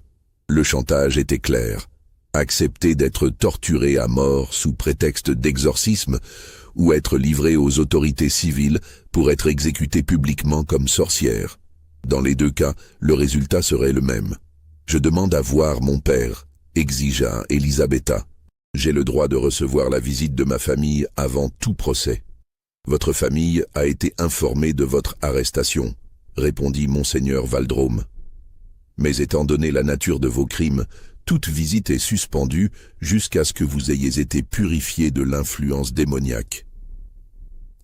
Le chantage était clair. Accepter d'être torturé à mort sous prétexte d'exorcisme ou être livré aux autorités civiles pour être exécuté publiquement comme sorcière. Dans les deux cas, le résultat serait le même. « Je demande à voir mon père », exigea Elisabetta. « J'ai le droit de recevoir la visite de ma famille avant tout procès. » « Votre famille a été informée de votre arrestation, » répondit Monseigneur Valdrome. « Mais étant donné la nature de vos crimes, toute visite est suspendue jusqu'à ce que vous ayez été purifié de l'influence démoniaque. »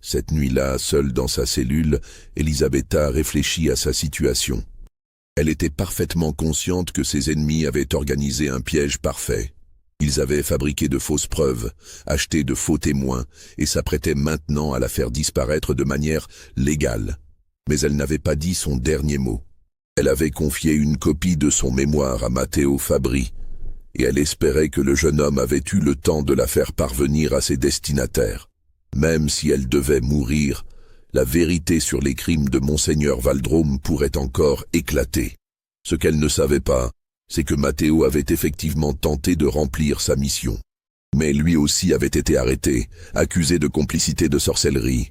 Cette nuit-là, seule dans sa cellule, Elisabetta réfléchit à sa situation. Elle était parfaitement consciente que ses ennemis avaient organisé un piège parfait. Ils avaient fabriqué de fausses preuves, acheté de faux témoins et s'apprêtaient maintenant à la faire disparaître de manière légale. Mais elle n'avait pas dit son dernier mot. Elle avait confié une copie de son mémoire à Matteo Fabri, et elle espérait que le jeune homme avait eu le temps de la faire parvenir à ses destinataires. Même si elle devait mourir, la vérité sur les crimes de Monseigneur Valdrome pourrait encore éclater. Ce qu'elle ne savait pas, c'est que Matteo avait effectivement tenté de remplir sa mission. Mais lui aussi avait été arrêté, accusé de complicité de sorcellerie.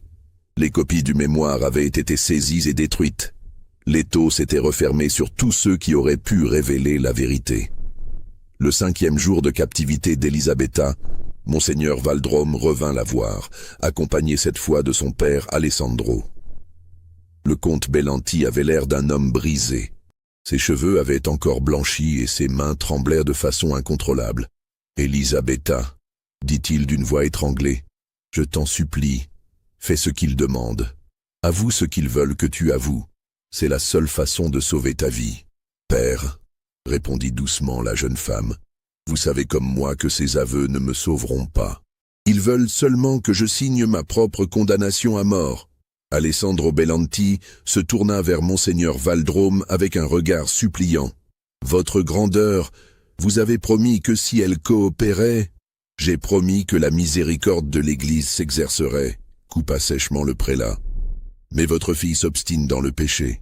Les copies du mémoire avaient été saisies et détruites. L'étau s'était refermé sur tous ceux qui auraient pu révéler la vérité. Le 5e jour de captivité d'Elisabetta, Monseigneur Valdrome revint la voir, accompagné cette fois de son père Alessandro. Le comte Bellanti avait l'air d'un homme brisé. Ses cheveux avaient encore blanchi et ses mains tremblèrent de façon incontrôlable. « Elisabetta, dit-il d'une voix étranglée, je t'en supplie, fais ce qu'ils demandent. Avoue ce qu'ils veulent que tu avoues. C'est la seule façon de sauver ta vie. »« Père, répondit doucement la jeune femme, vous savez comme moi que ces aveux ne me sauveront pas. Ils veulent seulement que je signe ma propre condamnation à mort. » Alessandro Bellanti se tourna vers Monseigneur Valdrome avec un regard suppliant. « Votre grandeur, vous avez promis que si elle coopérait, j'ai promis que la miséricorde de l'Église s'exercerait, » coupa sèchement le prélat. « Mais votre fille s'obstine dans le péché.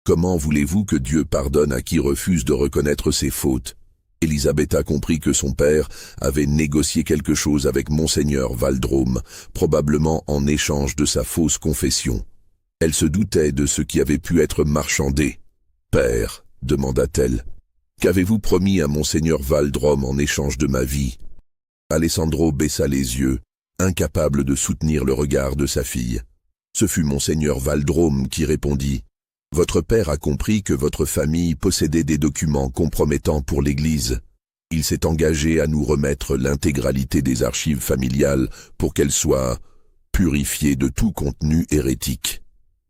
Comment voulez-vous que Dieu pardonne à qui refuse de reconnaître ses fautes ? Elisabetta comprit que son père avait négocié quelque chose avec Monseigneur Valdrome, probablement en échange de sa fausse confession. Elle se doutait de ce qui avait pu être marchandé. « Père, demanda-t-elle, qu'avez-vous promis à Monseigneur Valdrome en échange de ma vie ?» Alessandro baissa les yeux, incapable de soutenir le regard de sa fille. Ce fut Monseigneur Valdrome qui répondit « Votre père a compris que votre famille possédait des documents compromettants pour l'Église. Il s'est engagé à nous remettre l'intégralité des archives familiales pour qu'elles soient purifiées de tout contenu hérétique. »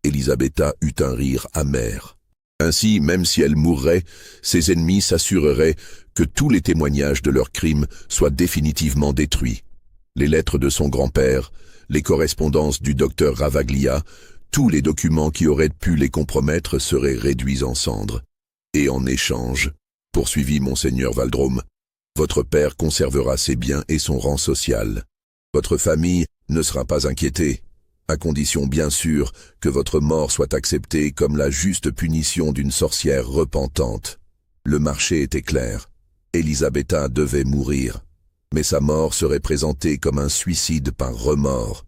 Elisabetta eut un rire amer. Ainsi, même si elle mourrait, ses ennemis s'assureraient que tous les témoignages de leurs crimes soient définitivement détruits. Les lettres de son grand-père, les correspondances du docteur Ravaglia, tous les documents qui auraient pu les compromettre seraient réduits en cendres. Et en échange, poursuivit Monseigneur Valdrome, votre père conservera ses biens et son rang social. Votre famille ne sera pas inquiétée, à condition bien sûr que votre mort soit acceptée comme la juste punition d'une sorcière repentante. Le marché était clair. Elisabetta devait mourir, mais sa mort serait présentée comme un suicide par remords,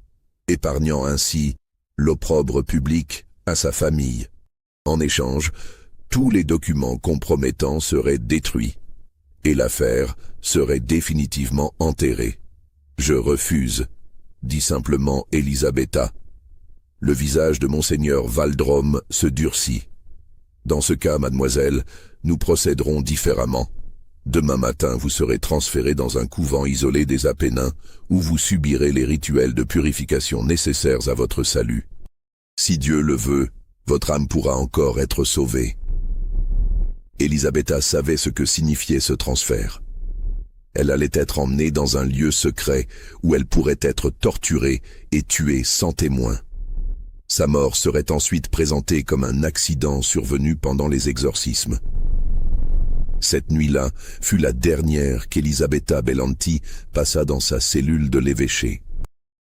épargnant ainsi l'opprobre public à sa famille. En échange, tous les documents compromettants seraient détruits, et l'affaire serait définitivement enterrée. « Je refuse », dit simplement Elisabetta. Le visage de Monseigneur Valdrome se durcit. « Dans ce cas, mademoiselle, nous procéderons différemment. Demain matin, vous serez transférée dans un couvent isolé des Apennins, où vous subirez les rituels de purification nécessaires à votre salut. Si Dieu le veut, votre âme pourra encore être sauvée. » Elisabetta savait ce que signifiait ce transfert. Elle allait être emmenée dans un lieu secret où elle pourrait être torturée et tuée sans témoin. Sa mort serait ensuite présentée comme un accident survenu pendant les exorcismes. Cette nuit-là fut la dernière qu'Elisabetta Bellanti passa dans sa cellule de l'évêché.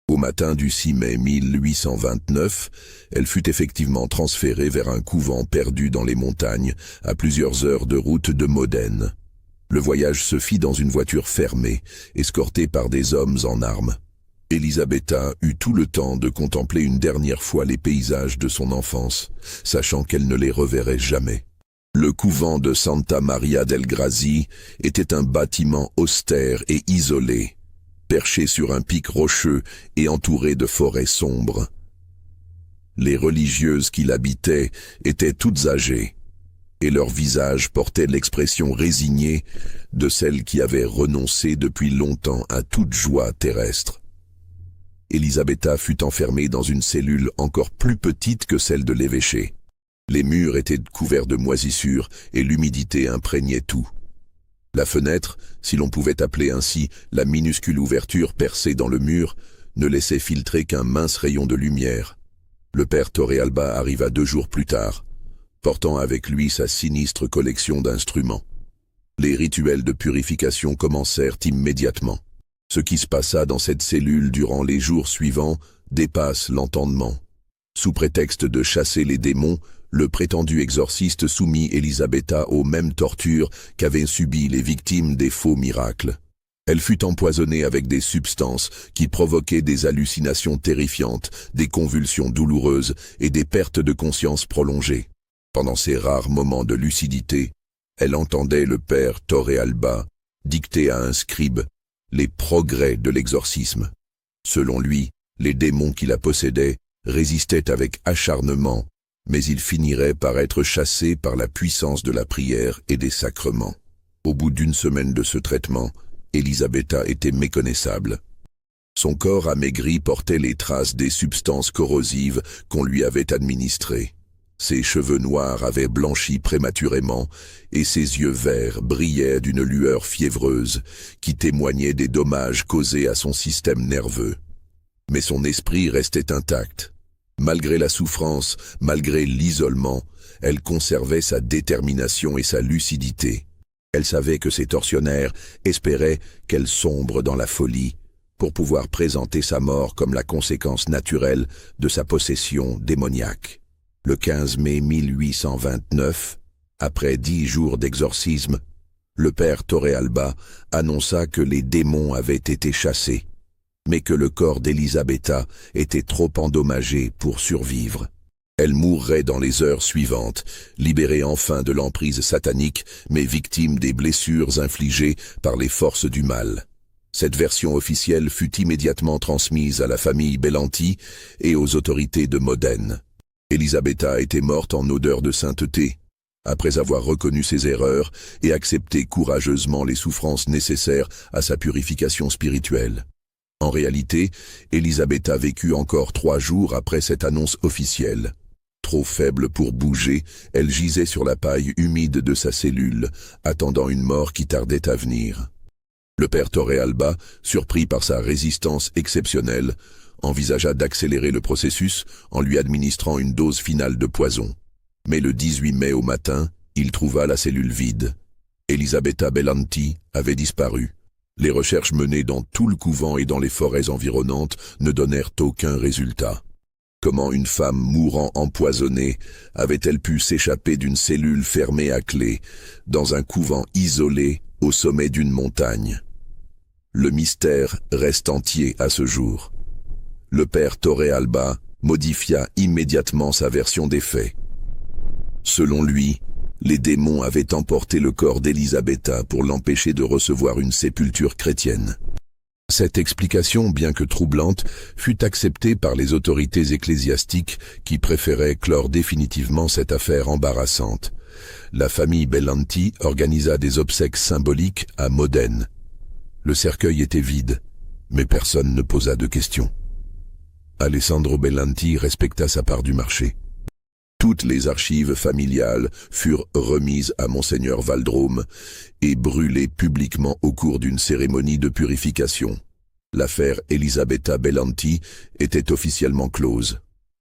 Au matin du 6 mai 1829, elle fut effectivement transférée vers un couvent perdu dans les montagnes, à plusieurs heures de route de Modène. Le voyage se fit dans une voiture fermée, escortée par des hommes en armes. Elisabetta eut tout le temps de contempler une dernière fois les paysages de son enfance, sachant qu'elle ne les reverrait jamais. Le couvent de Santa Maria del Grassi était un bâtiment austère et isolé, perché sur un pic rocheux et entouré de forêts sombres. Les religieuses qui l'habitaient étaient toutes âgées, et leurs visages portaient l'expression résignée de celles qui avaient renoncé depuis longtemps à toute joie terrestre. Elisabetta fut enfermée dans une cellule encore plus petite que celle de l'évêché. Les murs étaient couverts de moisissures et l'humidité imprégnait tout. La fenêtre, si l'on pouvait appeler ainsi la minuscule ouverture percée dans le mur, ne laissait filtrer qu'un mince rayon de lumière. Le père Torrealba arriva 2 jours plus tard, portant avec lui sa sinistre collection d'instruments. Les rituels de purification commencèrent immédiatement. Ce qui se passa dans cette cellule durant les jours suivants dépasse l'entendement. Sous prétexte de chasser les démons, le prétendu exorciste soumit Elisabetta aux mêmes tortures qu'avaient subies les victimes des faux miracles. Elle fut empoisonnée avec des substances qui provoquaient des hallucinations terrifiantes, des convulsions douloureuses et des pertes de conscience prolongées. Pendant ces rares moments de lucidité, elle entendait le père Torrealba dicter à un scribe les progrès de l'exorcisme. Selon lui, les démons qui la possédaient résistaient avec acharnement, mais ils finiraient par être chassés par la puissance de la prière et des sacrements. Au bout d'1 semaine de ce traitement, Elisabetta était méconnaissable. Son corps amaigri portait les traces des substances corrosives qu'on lui avait administrées. Ses cheveux noirs avaient blanchi prématurément et ses yeux verts brillaient d'une lueur fiévreuse qui témoignait des dommages causés à son système nerveux. Mais son esprit restait intact. Malgré la souffrance, malgré l'isolement, elle conservait sa détermination et sa lucidité. Elle savait que ses tortionnaires espéraient qu'elle sombre dans la folie pour pouvoir présenter sa mort comme la conséquence naturelle de sa possession démoniaque. Le 15 mai 1829, après 10 jours d'exorcisme, Le père Torrealba annonça que les démons avaient été chassés, mais que le corps d'Elisabetta était trop endommagé pour survivre. Elle mourrait dans les heures suivantes, libérée enfin de l'emprise satanique, mais victime des blessures infligées par les forces du mal. Cette version officielle fut immédiatement transmise à la famille Bellanti et aux autorités de Modène. Elisabetta était morte en odeur de sainteté, après avoir reconnu ses erreurs et accepté courageusement les souffrances nécessaires à sa purification spirituelle. En réalité, Elisabetta vécut encore 3 jours après cette annonce officielle. Trop faible pour bouger, elle gisait sur la paille humide de sa cellule, attendant une mort qui tardait à venir. Le père Torrealba, surpris par sa résistance exceptionnelle, envisagea d'accélérer le processus en lui administrant une dose finale de poison. Mais le 18 mai au matin, il trouva la cellule vide. Elisabetta Bellanti avait disparu. Les recherches menées dans tout le couvent et dans les forêts environnantes ne donnèrent aucun résultat. Comment une femme mourant empoisonnée avait-elle pu s'échapper d'une cellule fermée à clé, dans un couvent isolé au sommet d'une montagne? Le mystère reste entier à ce jour. Le père Torrealba modifia immédiatement sa version des faits. Selon lui, les démons avaient emporté le corps d'Elisabetta pour l'empêcher de recevoir une sépulture chrétienne. Cette explication, bien que troublante, fut acceptée par les autorités ecclésiastiques qui préféraient clore définitivement cette affaire embarrassante. La famille Bellanti organisa des obsèques symboliques à Modène. Le cercueil était vide, mais personne ne posa de questions. Alessandro Bellanti respecta sa part du marché. Toutes les archives familiales furent remises à Monseigneur Valdrome et brûlées publiquement au cours d'une cérémonie de purification. L'affaire Elisabetta Bellanti était officiellement close.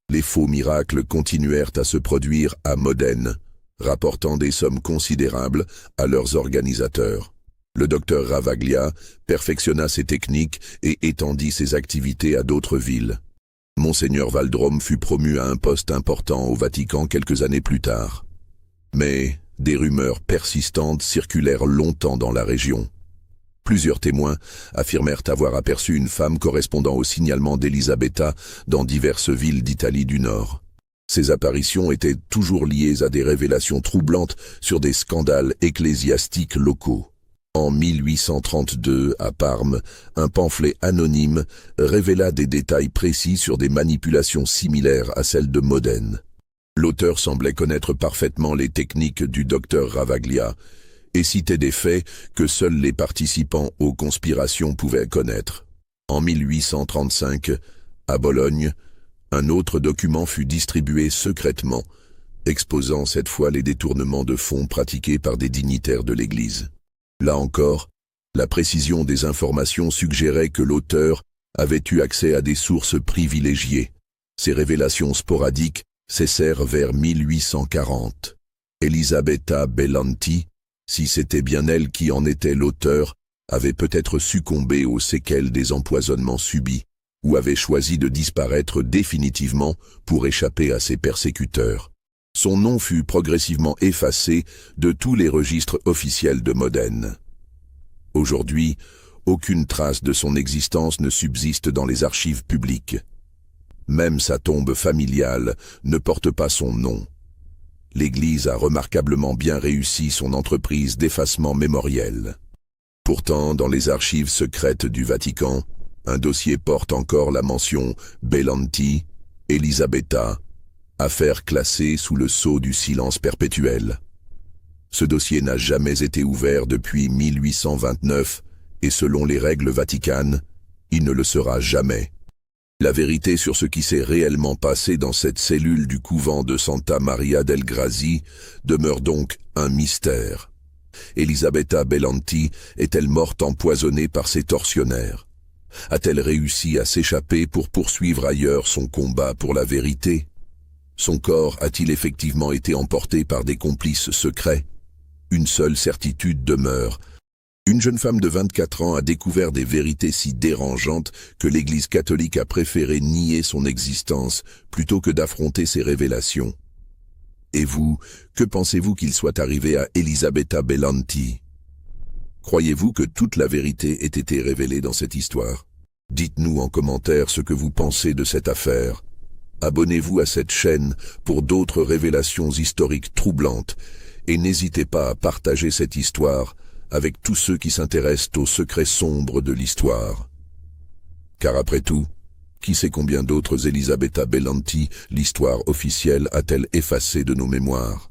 Les faux miracles continuèrent à se produire à Modène, rapportant des sommes considérables à leurs organisateurs. Le docteur Ravaglia perfectionna ses techniques et étendit ses activités à d'autres villes. Monseigneur Valdrome fut promu à un poste important au Vatican quelques années plus tard. Mais des rumeurs persistantes circulèrent longtemps dans la région. Plusieurs témoins affirmèrent avoir aperçu une femme correspondant au signalement d'Elisabetta dans diverses villes d'Italie du Nord. Ces apparitions étaient toujours liées à des révélations troublantes sur des scandales ecclésiastiques locaux. En 1832, à Parme, un pamphlet anonyme révéla des détails précis sur des manipulations similaires à celles de Modène. L'auteur semblait connaître parfaitement les techniques du docteur Ravaglia et citait des faits que seuls les participants aux conspirations pouvaient connaître. En 1835, à Bologne, un autre document fut distribué secrètement, exposant cette fois les détournements de fonds pratiqués par des dignitaires de l'Église. Là encore, la précision des informations suggérait que l'auteur avait eu accès à des sources privilégiées. Ces révélations sporadiques cessèrent vers 1840. Elisabetta Bellanti, si c'était bien elle qui en était l'auteur, avait peut-être succombé aux séquelles des empoisonnements subis, ou avait choisi de disparaître définitivement pour échapper à ses persécuteurs. Son nom fut progressivement effacé de tous les registres officiels de Modène. Aujourd'hui, aucune trace de son existence ne subsiste dans les archives publiques. Même sa tombe familiale ne porte pas son nom. L'Église a remarquablement bien réussi son entreprise d'effacement mémoriel. Pourtant, dans les archives secrètes du Vatican, un dossier porte encore la mention Bellanti, Elisabetta, affaire classée sous le sceau du silence perpétuel. Ce dossier n'a jamais été ouvert depuis 1829 et selon les règles vaticanes, il ne le sera jamais. La vérité sur ce qui s'est réellement passé dans cette cellule du couvent de Santa Maria del Grassi demeure donc un mystère. Elisabetta Bellanti est-elle morte empoisonnée par ses tortionnaires? A-t-elle réussi à s'échapper pour poursuivre ailleurs son combat pour la vérité? Son corps a-t-il effectivement été emporté par des complices secrets? Une seule certitude demeure. Une jeune femme de 24 ans a découvert des vérités si dérangeantes que l'Église catholique a préféré nier son existence plutôt que d'affronter ces révélations. Et vous, que pensez-vous qu'il soit arrivé à Elisabetta Bellanti? Croyez-vous que toute la vérité ait été révélée dans cette histoire? Dites-nous en commentaire ce que vous pensez de cette affaire. Abonnez-vous à cette chaîne pour d'autres révélations historiques troublantes et n'hésitez pas à partager cette histoire avec tous ceux qui s'intéressent aux secrets sombres de l'histoire. Car après tout, qui sait combien d'autres Elisabetta Belanti l'histoire officielle a-t-elle effacé de nos mémoires?